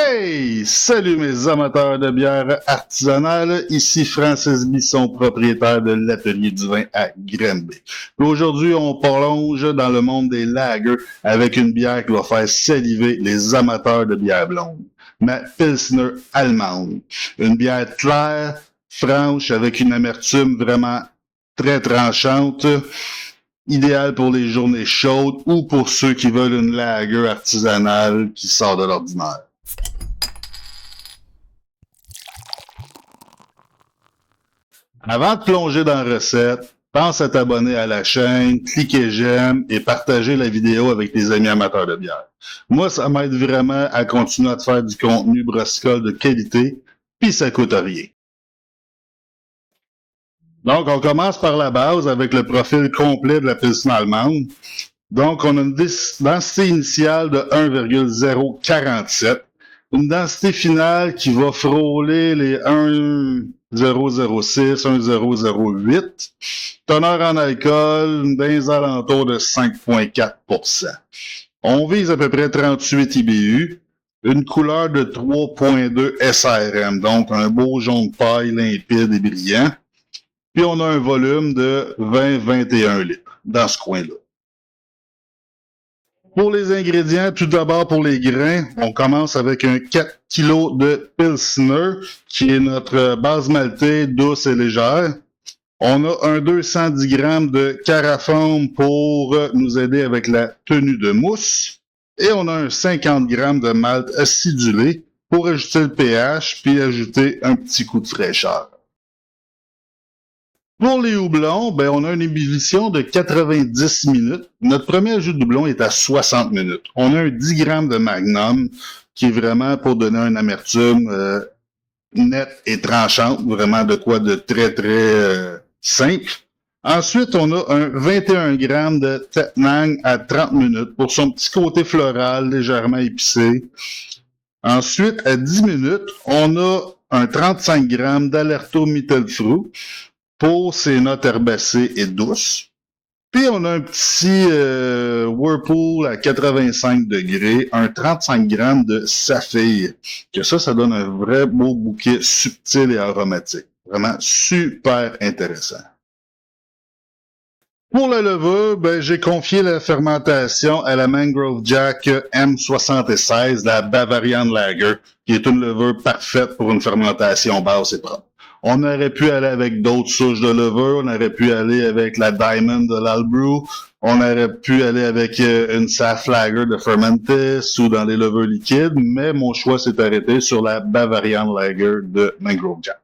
Hey! Salut mes amateurs de bière artisanale, ici Francis Bisson, propriétaire de l'Atelier du vin à Granby. Aujourd'hui, on plonge dans le monde des lagers avec une bière qui va faire saliver les amateurs de bière blonde. Ma Pilsner allemande. Une bière claire, franche, avec une amertume vraiment très tranchante. Idéal pour les journées chaudes ou pour ceux qui veulent une lager artisanale qui sort de l'ordinaire. Avant de plonger dans la recette, pense à t'abonner à la chaîne, cliquer j'aime et partager la vidéo avec tes amis amateurs de bière. Moi, ça m'aide vraiment à continuer à te faire du contenu brassicole de qualité, puis ça coûte rien. Donc, on commence par la base avec le profil complet de la Pilsner allemande. Donc, on a une densité initiale de 1,047, une densité finale qui va frôler les 1,006, 1,008. Teneur en alcool dans les alentours de 5,4%. On vise à peu près 38 IBU, une couleur de 3,2 SRM, donc un beau jaune paille limpide et brillant. Puis on a un volume de 20-21 litres dans ce coin-là. Pour les ingrédients, tout d'abord pour les grains, on commence avec un 4 kg de Pilsner, qui est notre base maltée douce et légère. On a un 210 grammes de Caraforme pour nous aider avec la tenue de mousse. Et on a un 50 grammes de malt acidulé pour ajouter le pH puis ajouter un petit coup de fraîcheur. Pour les houblons, ben, on a une ébullition de 90 minutes. Notre premier ajout de houblon est à 60 minutes. On a un 10 grammes de Magnum qui est vraiment pour donner une amertume nette et tranchante, vraiment de quoi de très simple. Ensuite, on a un 21 grammes de Tettnang à 30 minutes pour son petit côté floral légèrement épicé. Ensuite, à 10 minutes, on a un 35 grammes d'Alerto Mittelfrüh pour ses notes herbacées et douces. Puis on a un petit Whirlpool à 85 degrés, un 35 grammes de saphir, que ça donne un vrai beau bouquet subtil et aromatique. Vraiment super intéressant. Pour la levure, ben, j'ai confié la fermentation à la Mangrove Jack M76, la Bavarian Lager, qui est une levure parfaite pour une fermentation basse et propre. On aurait pu aller avec d'autres souches de levure, on aurait pu aller avec la Diamond de l'Albrew, on aurait pu aller avec une Saf Lager de Fermentis ou dans les levures liquides, mais mon choix s'est arrêté sur la Bavarian Lager de Mangrove Jack.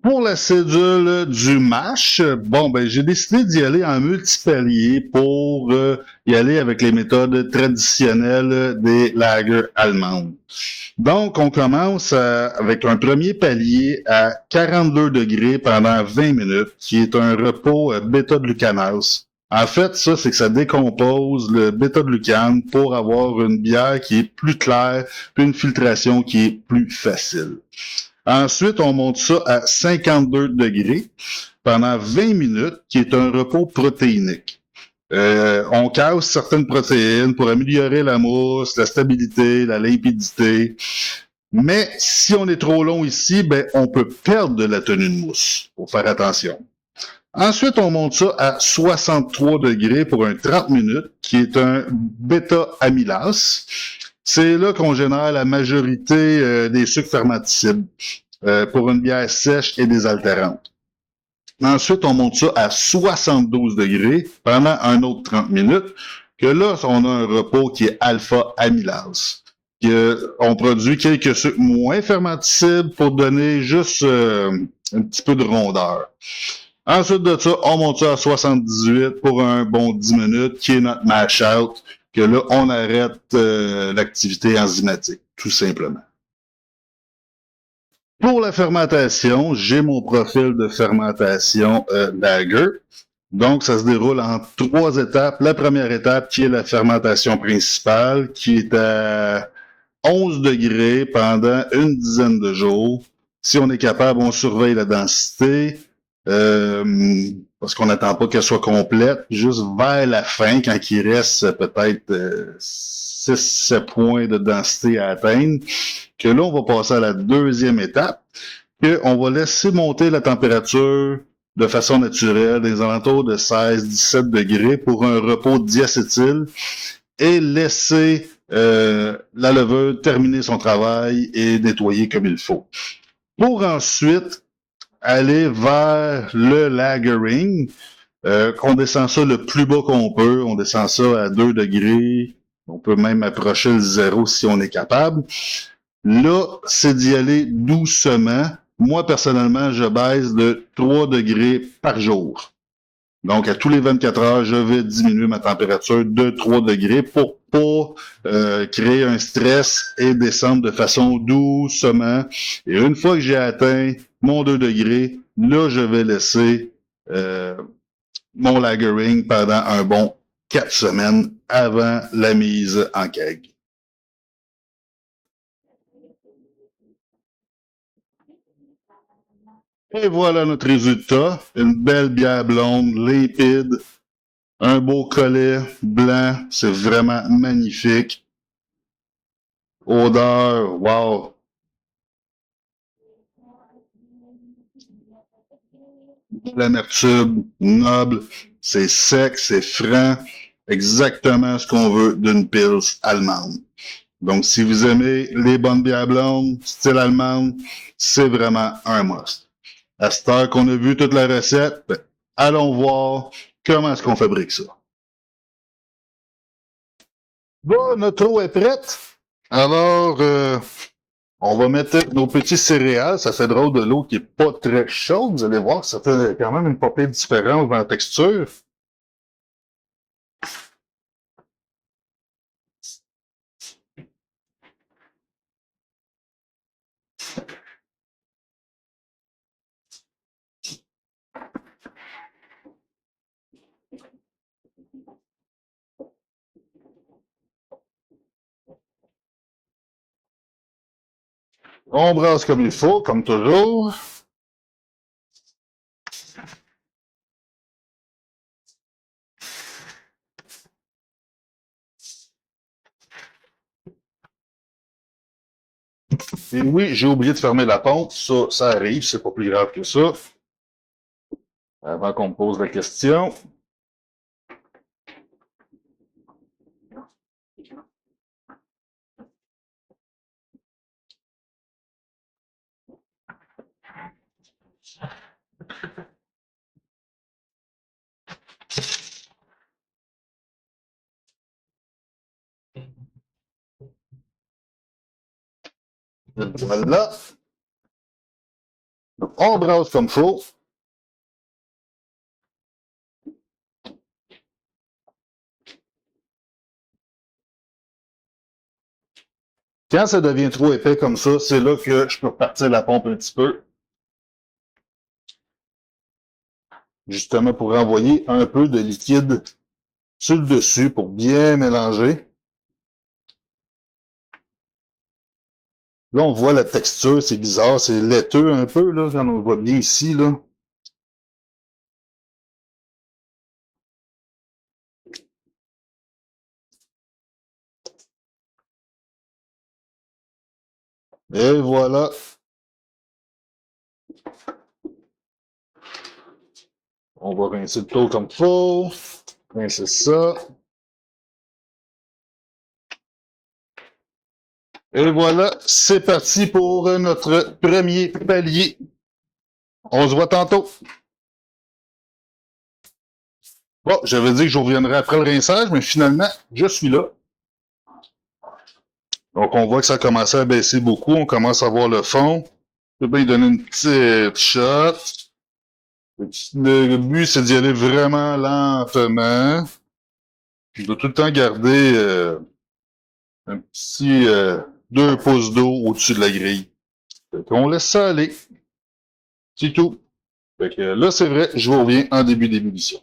Pour la cédule du mash, bon, ben, j'ai décidé d'y aller en multipalier pour y aller avec les méthodes traditionnelles des lagers allemandes. Donc, on commence avec un premier palier à 42 degrés pendant 20 minutes, qui est un repos bêta-glucanase. En fait, ça, c'est que ça décompose le bêta-glucane pour avoir une bière qui est plus claire, puis une filtration qui est plus facile. Ensuite, on monte ça à 52 degrés pendant 20 minutes, qui est un repos protéinique. On casse certaines protéines pour améliorer la mousse, la stabilité, la limpidité. Mais si on est trop long ici, ben, on peut perdre de la tenue de mousse. Faut faire attention. Ensuite, on monte ça à 63 degrés pour un 30 minutes, qui est un bêta-amylase. C'est là qu'on génère la majorité des sucres fermenticides pour une bière sèche et désaltérante. Ensuite, on monte ça à 72 degrés pendant un autre 30 minutes, que là, on a un repos qui est alpha-amylase. On produit quelques sucres moins fermenticibles pour donner juste un petit peu de rondeur. Ensuite de ça, on monte ça à 78 pour un bon 10 minutes, qui est notre mash-out, que là, on arrête l'activité enzymatique, tout simplement. Pour la fermentation, j'ai mon profil de fermentation lager. Donc, ça se déroule en 3 étapes. La première étape, qui est la fermentation principale, qui est à 11 degrés pendant une dizaine de jours. Si on est capable, on surveille la densité. Parce qu'on n'attend pas qu'elle soit complète, juste vers la fin, quand il reste peut-être 6-7 points de densité à atteindre, que là, on va passer à la deuxième étape, qu'on va laisser monter la température de façon naturelle, des alentours de 16-17 degrés pour un repos diacétyl et laisser la levure terminer son travail et nettoyer comme il faut. Pour ensuite aller vers le lagering, qu'on descend ça le plus bas qu'on peut, on descend ça à 2 degrés, on peut même approcher le 0 si on est capable. Là, c'est d'y aller doucement. Moi, personnellement, je baisse de 3 degrés par jour. Donc, à tous les 24 heures, je vais diminuer ma température de 3 degrés pour pas créer un stress et descendre de façon doucement. Et une fois que j'ai atteint mon 2 degrés, là, je vais laisser mon lagering pendant un bon 4 semaines avant la mise en keg. Et voilà notre résultat. Une belle bière blonde, limpide, un beau collet blanc. C'est vraiment magnifique. Odeur, wow. L'amertume, noble. C'est sec, c'est franc. Exactement ce qu'on veut d'une Pils allemande. Donc, si vous aimez les bonnes bières blondes, style allemande, c'est vraiment un must. À cette heure qu'on a vu toute la recette, allons voir comment est-ce qu'on fabrique ça. Bon, notre eau est prête. Alors, on va mettre nos petits céréales. Ça fait drôle de l'eau qui est pas très chaude. Vous allez voir, ça fait quand même une papier différente dans la texture. On brasse comme il faut, comme toujours. Et oui, j'ai oublié de fermer la pompe. Ça arrive, c'est pas plus grave que ça. Avant qu'on me pose la question. Voilà. On brasse comme il faut. Quand ça devient trop épais comme ça, c'est là que je peux repartir la pompe un petit peu. Justement pour renvoyer un peu de liquide sur le dessus pour bien mélanger. Là, on voit la texture, c'est bizarre, c'est laiteux un peu, là, quand on le voit bien ici, là. Et voilà. On va rincer le tout comme il faut. Rincer ça. Et voilà, c'est parti pour notre premier palier. On se voit tantôt. Bon, j'avais dit que je reviendrai après le rinçage, mais finalement, je suis là. Donc, on voit que ça a commencé à baisser beaucoup. On commence à voir le fond. Je vais bien donner une petite shot. Le but, c'est d'y aller vraiment lentement. Je dois tout le temps garder un petit 2 pouces d'eau au-dessus de la grille. On laisse ça aller. C'est tout. Fait que là, c'est vrai, je vous reviens en début d'ébullition.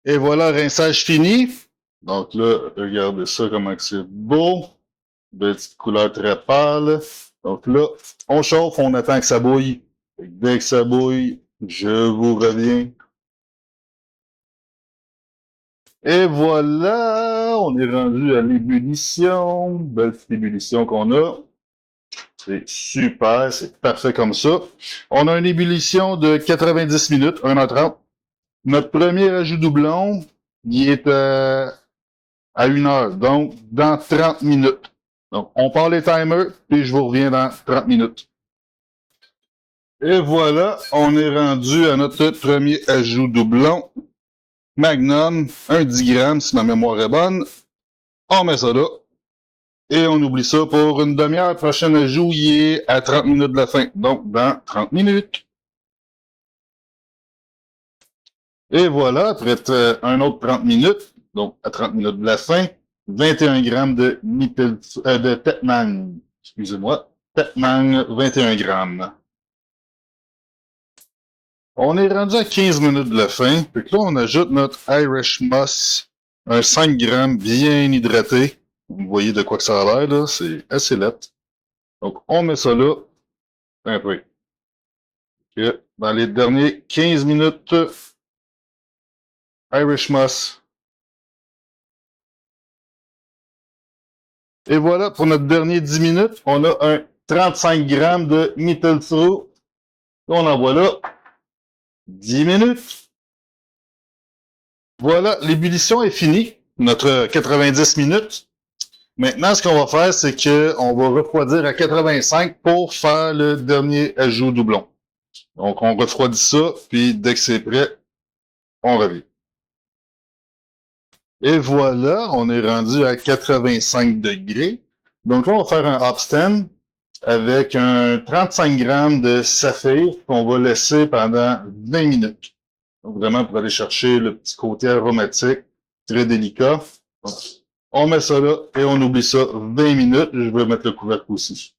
Et voilà, rinçage fini. Donc là, regardez ça, comment c'est beau. Petite couleur très pâle. Donc là, on chauffe, on attend que ça bouille. Dès que ça bouille, je vous reviens. Et voilà, on est rendu à l'ébullition. Belle petite ébullition qu'on a. C'est super, c'est parfait comme ça. On a une ébullition de 90 minutes, 1h30. Notre premier ajout doublon, il est à 1 heure, donc dans 30 minutes. Donc, on part les timers, puis je vous reviens dans 30 minutes. Et voilà, on est rendu à notre premier ajout doublon. Magnum, un 10 grammes si ma mémoire est bonne. On met ça là. Et on oublie ça pour une demi-heure. Prochain ajout, il est à 30 minutes de la fin. Donc, dans 30 minutes. Et voilà, après un autre 30 minutes, donc à 30 minutes de la fin, 21 grammes de Tetman. Excusez-moi. Tetman, 21 grammes. On est rendu à 15 minutes de la fin. Puis là, on ajoute notre Irish Moss, un 5 grammes bien hydraté. Vous voyez de quoi que ça a l'air, là. C'est assez lettre. Donc, on met ça là. Un peu. Et dans les derniers 15 minutes, Irish Moss. Et voilà, pour notre dernier 10 minutes, on a un 35 grammes de Mittelfru. On envoie là 10 minutes. Voilà, l'ébullition est finie. Notre 90 minutes. Maintenant, ce qu'on va faire, c'est qu'on va refroidir à 85 pour faire le dernier ajout doublon. Donc, on refroidit ça, puis dès que c'est prêt, on revient. Et voilà, on est rendu à 85 degrés. Donc là, on va faire un hop stand avec un 35 grammes de saphir qu'on va laisser pendant 20 minutes. Donc vraiment pour aller chercher le petit côté aromatique, très délicat. Donc, on met ça là et on oublie ça 20 minutes. Je vais mettre le couvercle aussi.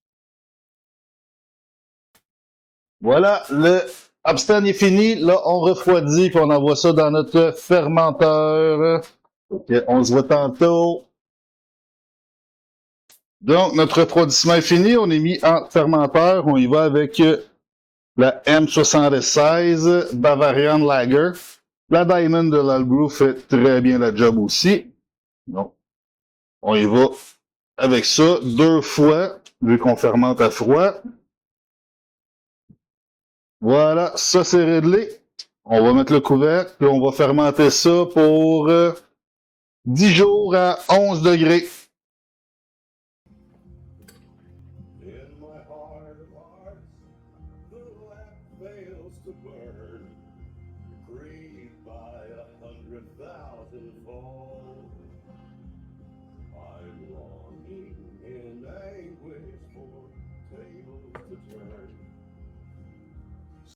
Voilà, le abstain est fini. Là, on refroidit puis on envoie ça dans notre fermenteur. OK, on se voit tantôt. Donc, notre refroidissement est fini. On est mis en fermenteur. On y va avec la M76 Bavarian Lager. La Diamond de l'Albrew fait très bien la job aussi. Donc, on y va avec ça 2 fois, vu qu'on fermente à froid. Voilà, ça c'est réglé. On va mettre le couvercle, puis on va fermenter ça pour 10 jours à 11 degrés. I'm longing in anguish for tables to turn.